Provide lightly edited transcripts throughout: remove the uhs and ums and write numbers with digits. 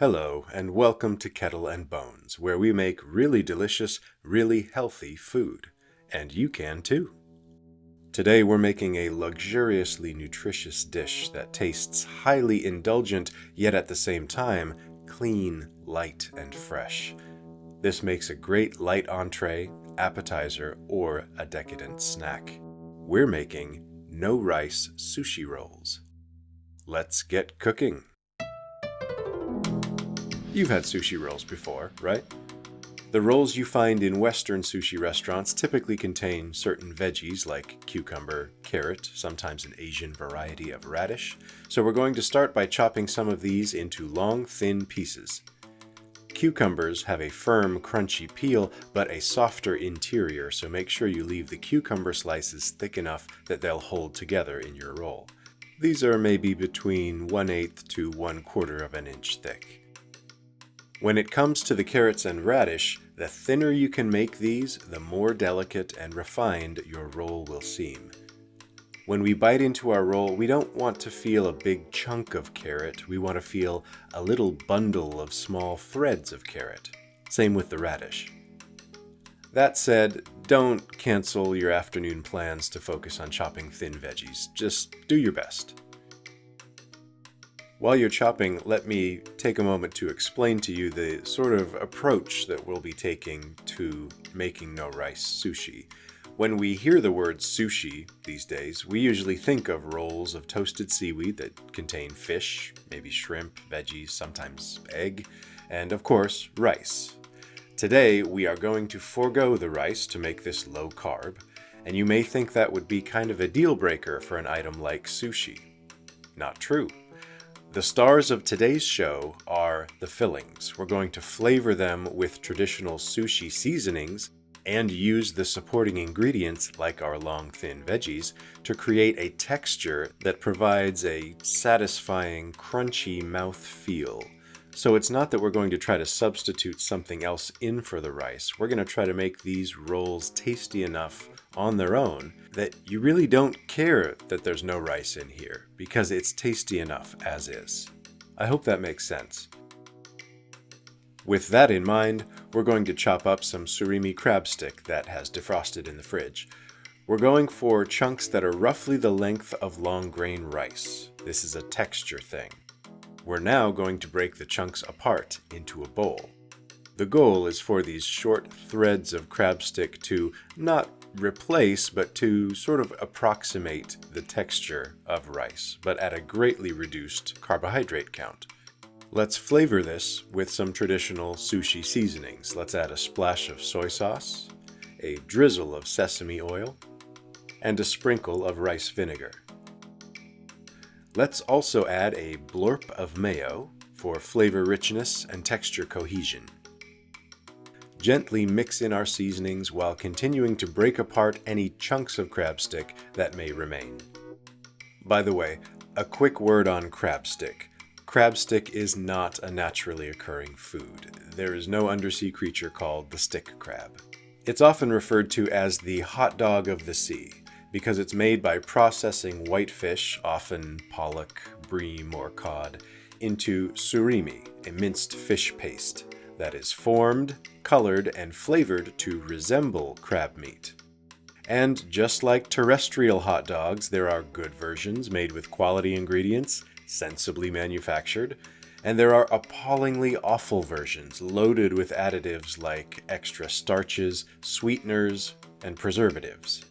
Hello, and welcome to Kettle and Bones, where we make really delicious, really healthy food. And you can too. Today we're making a luxuriously nutritious dish that tastes highly indulgent, yet at the same time, clean, light, and fresh. This makes a great light entree, appetizer, or a decadent snack. We're making no-rice sushi rolls. Let's get cooking! You've had sushi rolls before, right? The rolls you find in Western sushi restaurants typically contain certain veggies like cucumber, carrot, sometimes an Asian variety of radish. So we're going to start by chopping some of these into long, thin pieces. Cucumbers have a firm, crunchy peel, but a softer interior, so make sure you leave the cucumber slices thick enough that they'll hold together in your roll. These are maybe between 1/8 to 1/4 of an inch thick. When it comes to the carrots and radish, the thinner you can make these, the more delicate and refined your roll will seem. When we bite into our roll, we don't want to feel a big chunk of carrot, we want to feel a little bundle of small threads of carrot. Same with the radish. That said, don't cancel your afternoon plans to focus on chopping thin veggies. Just do your best. While you're chopping, let me take a moment to explain to you the sort of approach that we'll be taking to making no-rice sushi. When we hear the word sushi these days, we usually think of rolls of toasted seaweed that contain fish, maybe shrimp, veggies, sometimes egg, and of course, rice. Today, we are going to forego the rice to make this low carb, and you may think that would be kind of a deal breaker for an item like sushi. Not true. The stars of today's show are the fillings. We're going to flavor them with traditional sushi seasonings and use the supporting ingredients, like our long, thin veggies, to create a texture that provides a satisfying, crunchy mouth feel. So it's not that we're going to try to substitute something else in for the rice. We're going to try to make these rolls tasty enough on their own that you really don't care that there's no rice in here, because it's tasty enough as is. I hope that makes sense. With that in mind, we're going to chop up some surimi crab stick that has defrosted in the fridge. We're going for chunks that are roughly the length of long grain rice. This is a texture thing. We're now going to break the chunks apart into a bowl. The goal is for these short threads of crab stick to not replace, but to sort of approximate the texture of rice, but at a greatly reduced carbohydrate count. Let's flavor this with some traditional sushi seasonings. Let's add a splash of soy sauce, a drizzle of sesame oil, and a sprinkle of rice vinegar. Let's also add a blorp of mayo for flavor richness and texture cohesion. Gently mix in our seasonings while continuing to break apart any chunks of crab stick that may remain. By the way, a quick word on crab stick. Crab stick is not a naturally occurring food. There is no undersea creature called the stick crab. It's often referred to as the hot dog of the sea because it's made by processing white fish, often pollock, bream, or cod, into surimi, a minced fish paste that is formed, colored, and flavored to resemble crab meat. And just like terrestrial hot dogs, there are good versions made with quality ingredients, sensibly manufactured, and there are appallingly awful versions loaded with additives like extra starches, sweeteners, and preservatives.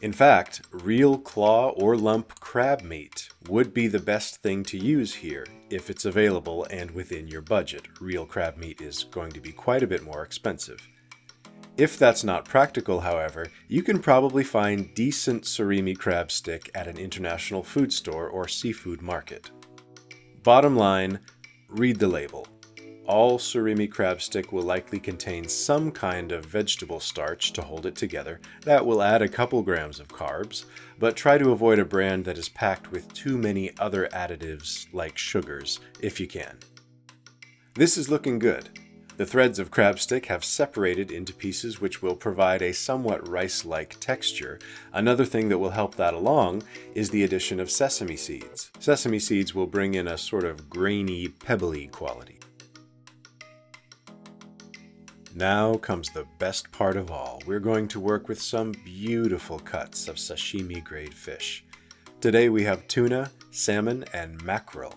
In fact, real claw or lump crab meat would be the best thing to use here if it's available and within your budget. Real crab meat is going to be quite a bit more expensive. If that's not practical, however, you can probably find decent surimi crab stick at an international food store or seafood market. Bottom line, read the label. All surimi crab stick will likely contain some kind of vegetable starch to hold it together. That will add a couple grams of carbs, but try to avoid a brand that is packed with too many other additives like sugars, if you can. This is looking good. The threads of crab stick have separated into pieces which will provide a somewhat rice-like texture. Another thing that will help that along is the addition of sesame seeds. Sesame seeds will bring in a sort of grainy, pebbly quality. Now comes the best part of all. We're going to work with some beautiful cuts of sashimi grade fish. Today we have tuna, salmon, and mackerel.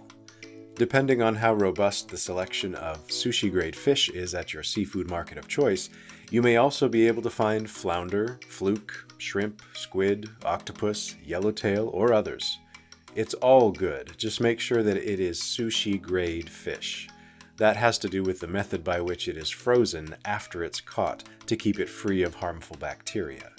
Depending on how robust the selection of sushi grade fish is at your seafood market of choice, you may also be able to find flounder, fluke, shrimp, squid, octopus, yellowtail, or others. It's all good, just make sure that it is sushi grade fish. That has to do with the method by which it is frozen after it's caught to keep it free of harmful bacteria.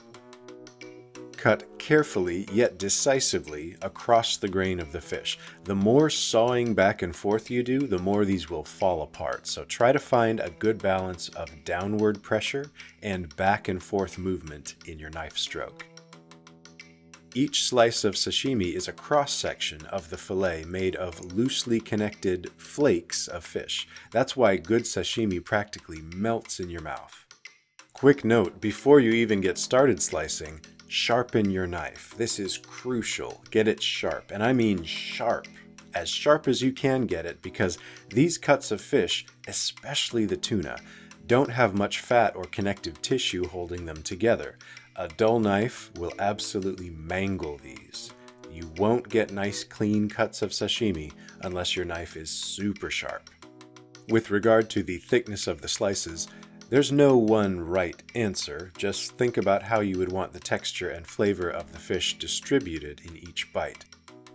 Cut carefully yet decisively across the grain of the fish. The more sawing back and forth you do, the more these will fall apart. So try to find a good balance of downward pressure and back and forth movement in your knife stroke. Each slice of sashimi is a cross-section of the fillet made of loosely connected flakes of fish. That's why good sashimi practically melts in your mouth. Quick note, before you even get started slicing, sharpen your knife. This is crucial. Get it sharp, and I mean sharp as you can get it, because these cuts of fish, especially the tuna, don't have much fat or connective tissue holding them together. A dull knife will absolutely mangle these. You won't get nice clean cuts of sashimi unless your knife is super sharp. With regard to the thickness of the slices, there's no one right answer. Just think about how you would want the texture and flavor of the fish distributed in each bite.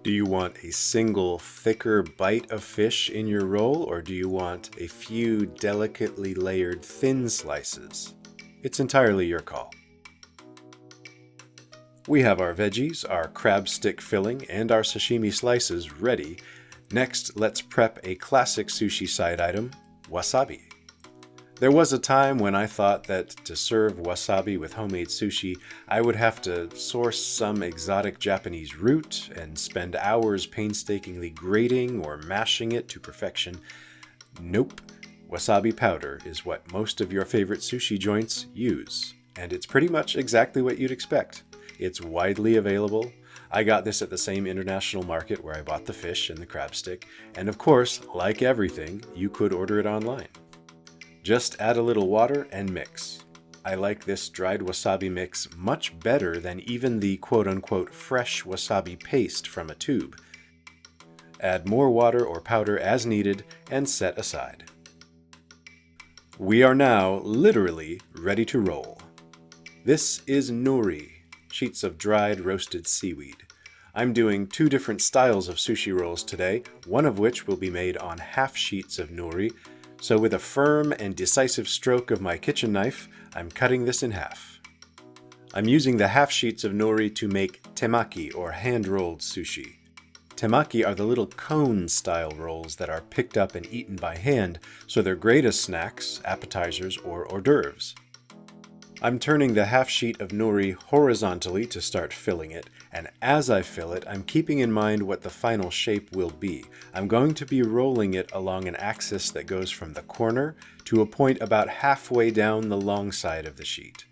Do you want a single thicker bite of fish in your roll, or do you want a few delicately layered thin slices? It's entirely your call. We have our veggies, our crab stick filling, and our sashimi slices ready. Next, let's prep a classic sushi side item, wasabi. There was a time when I thought that to serve wasabi with homemade sushi, I would have to source some exotic Japanese root and spend hours painstakingly grating or mashing it to perfection. Nope. Wasabi powder is what most of your favorite sushi joints use, and it's pretty much exactly what you'd expect. It's widely available. I got this at the same international market where I bought the fish and the crab stick, and of course, like everything, you could order it online. Just add a little water and mix. I like this dried wasabi mix much better than even the quote-unquote fresh wasabi paste from a tube. Add more water or powder as needed and set aside. We are now literally ready to roll. This is nori, sheets of dried roasted seaweed. I'm doing two different styles of sushi rolls today, one of which will be made on half sheets of nori. So with a firm and decisive stroke of my kitchen knife, I'm cutting this in half. I'm using the half sheets of nori to make temaki, or hand-rolled sushi. Temaki are the little cone-style rolls that are picked up and eaten by hand, so they're great as snacks, appetizers, or hors d'oeuvres. I'm turning the half sheet of nori horizontally to start filling it, and as I fill it, I'm keeping in mind what the final shape will be. I'm going to be rolling it along an axis that goes from the corner to a point about halfway down the long side of the sheet.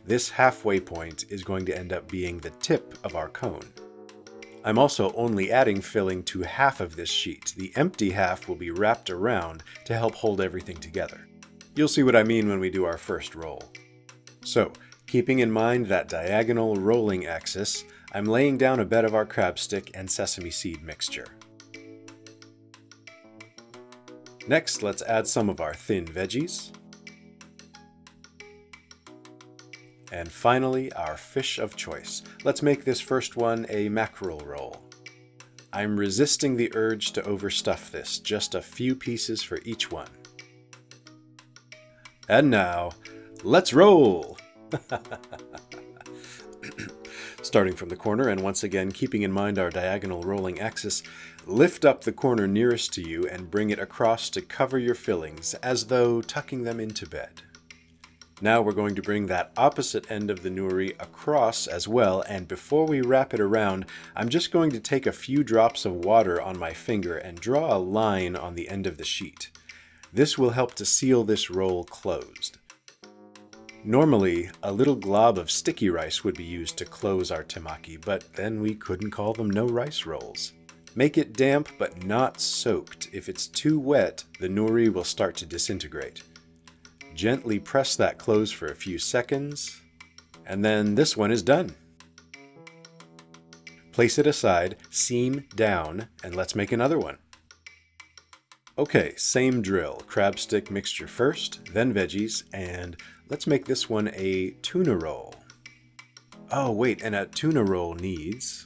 This halfway point is going to end up being the tip of our cone. I'm also only adding filling to half of this sheet. The empty half will be wrapped around to help hold everything together. You'll see what I mean when we do our first roll. So, keeping in mind that diagonal rolling axis, I'm laying down a bed of our crab stick and sesame seed mixture. Next, let's add some of our thin veggies. And finally, our fish of choice. Let's make this first one a mackerel roll. I'm resisting the urge to overstuff this, just a few pieces for each one. And now, let's roll! Starting from the corner, and once again keeping in mind our diagonal rolling axis, lift up the corner nearest to you and bring it across to cover your fillings, as though tucking them into bed. Now we're going to bring that opposite end of the nori across as well, and before we wrap it around, I'm just going to take a few drops of water on my finger and draw a line on the end of the sheet. This will help to seal this roll closed. Normally, a little glob of sticky rice would be used to close our temaki, but then we couldn't call them no rice rolls. Make it damp but not soaked. If it's too wet, the nori will start to disintegrate. Gently press that close for a few seconds, and then this one is done. Place it aside, seam down, and let's make another one. Okay, same drill. Crab stick mixture first, then veggies, and let's make this one a tuna roll. Oh wait, and a tuna roll needs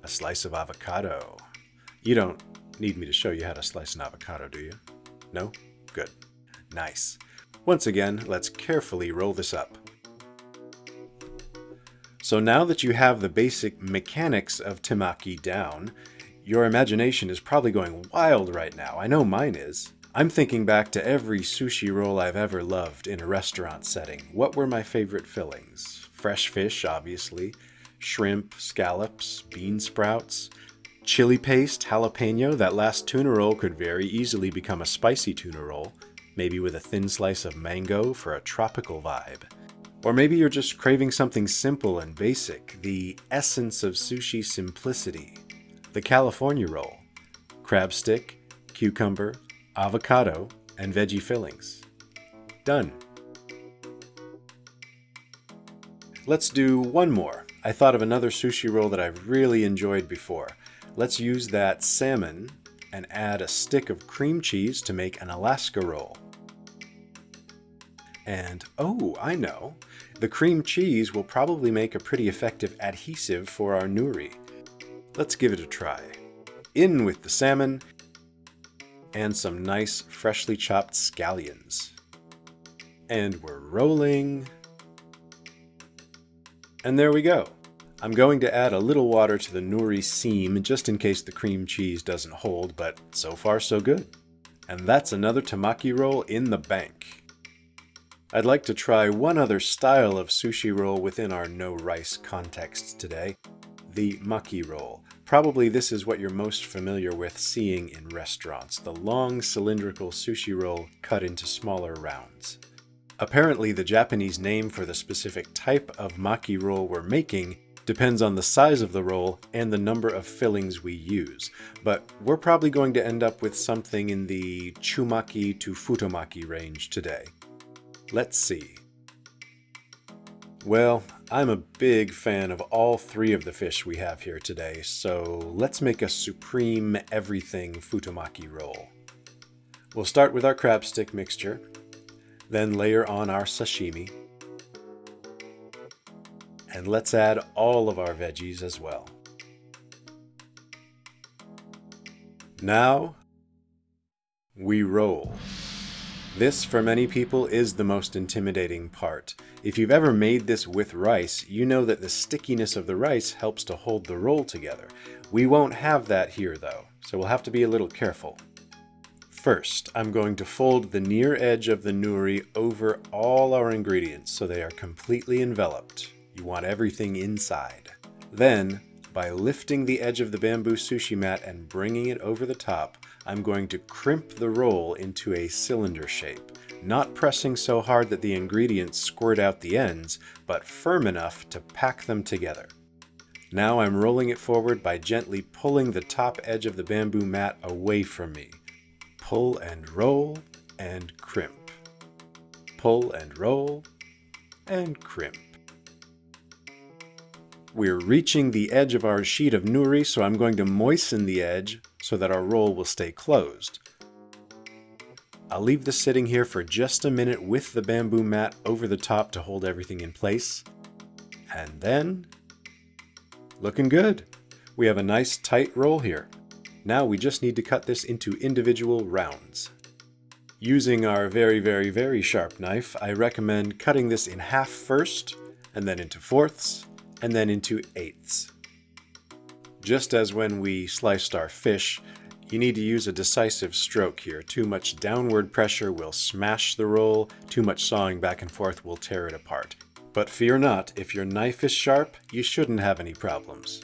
a slice of avocado. You don't need me to show you how to slice an avocado, do you? No? Good. Nice. Once again, let's carefully roll this up. So now that you have the basic mechanics of temaki down, your imagination is probably going wild right now. I know mine is. I'm thinking back to every sushi roll I've ever loved in a restaurant setting. What were my favorite fillings? Fresh fish, obviously. Shrimp, scallops, bean sprouts. Chili paste, jalapeno. That last tuna roll could very easily become a spicy tuna roll. Maybe with a thin slice of mango for a tropical vibe. Or maybe you're just craving something simple and basic. The essence of sushi simplicity. The California roll, crab stick, cucumber, avocado, and veggie fillings. Done. Let's do one more. I thought of another sushi roll that I've really enjoyed before. Let's use that salmon and add a stick of cream cheese to make an Alaska roll. And, oh, I know, the cream cheese will probably make a pretty effective adhesive for our nuri. Let's give it a try. In with the salmon and some nice freshly chopped scallions. And we're rolling. And there we go. I'm going to add a little water to the nuri seam just in case the cream cheese doesn't hold, but so far so good. And that's another Temaki roll in the bank. I'd like to try one other style of sushi roll within our no rice context today. The Mucky Roll. Probably this is what you're most familiar with seeing in restaurants, the long cylindrical sushi roll cut into smaller rounds. Apparently the Japanese name for the specific type of Mucky Roll we're making depends on the size of the roll and the number of fillings we use, but we're probably going to end up with something in the Chumaki to Futomaki range today. Let's see. Well, I'm a big fan of all three of the fish we have here today, so let's make a supreme everything Futomaki roll. We'll start with our crab stick mixture, then layer on our sashimi, and let's add all of our veggies as well. Now, we roll. This, for many people, is the most intimidating part. If you've ever made this with rice, you know that the stickiness of the rice helps to hold the roll together. We won't have that here though, so we'll have to be a little careful. First, I'm going to fold the near edge of the nuri over all our ingredients so they are completely enveloped. You want everything inside. Then, by lifting the edge of the bamboo sushi mat and bringing it over the top, I'm going to crimp the roll into a cylinder shape, not pressing so hard that the ingredients squirt out the ends, but firm enough to pack them together. Now I'm rolling it forward by gently pulling the top edge of the bamboo mat away from me. Pull and roll and crimp. Pull and roll and crimp. We're reaching the edge of our sheet of nuri, so I'm going to moisten the edge so that our roll will stay closed. I'll leave this sitting here for just a minute with the bamboo mat over the top to hold everything in place. And then, looking good. We have a nice tight roll here. Now we just need to cut this into individual rounds. Using our very sharp knife, I recommend cutting this in half first, and then into fourths, and then into eighths. Just as when we sliced our fish, you need to use a decisive stroke here. Too much downward pressure will smash the roll, too much sawing back and forth will tear it apart. But fear not, if your knife is sharp, you shouldn't have any problems.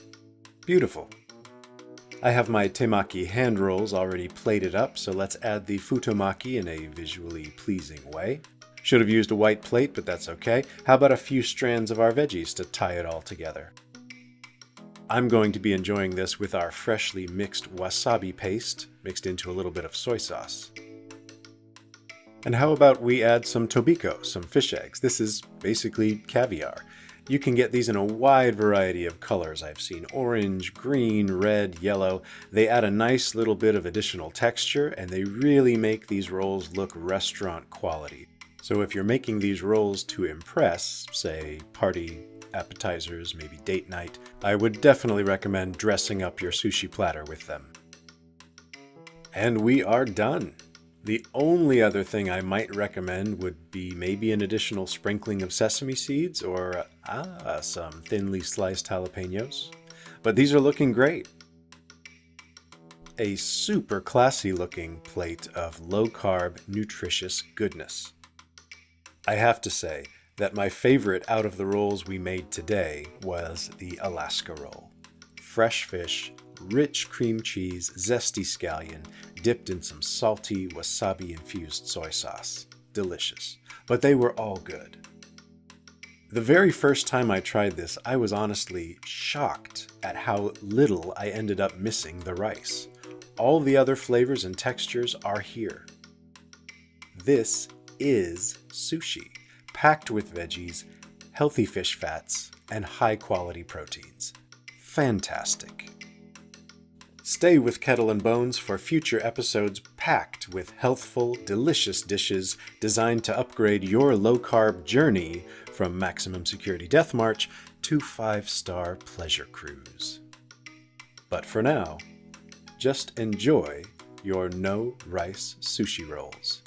Beautiful. I have my Temaki hand rolls already plated up, so let's add the Futomaki in a visually pleasing way. Should have used a white plate, but that's okay. How about a few strands of our veggies to tie it all together? I'm going to be enjoying this with our freshly mixed wasabi paste, mixed into a little bit of soy sauce. And how about we add some tobiko, some fish eggs? This is basically caviar. You can get these in a wide variety of colors. I've seen orange, green, red, yellow. They add a nice little bit of additional texture, and they really make these rolls look restaurant quality. So if you're making these rolls to impress, say party appetizers, maybe date night, I would definitely recommend dressing up your sushi platter with them. And we are done. The only other thing I might recommend would be maybe an additional sprinkling of sesame seeds or some thinly sliced jalapenos. But these are looking great. A super classy looking plate of low-carb, nutritious goodness. I have to say that my favorite out of the rolls we made today was the Alaska roll. Fresh fish, rich cream cheese, zesty scallion, dipped in some salty wasabi-infused soy sauce. Delicious. But they were all good. The very first time I tried this, I was honestly shocked at how little I ended up missing the rice. All the other flavors and textures are here. This is sushi, packed with veggies, healthy fish fats, and high-quality proteins. Fantastic. Stay with Kettle and Bones for future episodes packed with healthful, delicious dishes designed to upgrade your low-carb journey from maximum security death march to 5-star pleasure cruise. But for now, just enjoy your no-rice sushi rolls.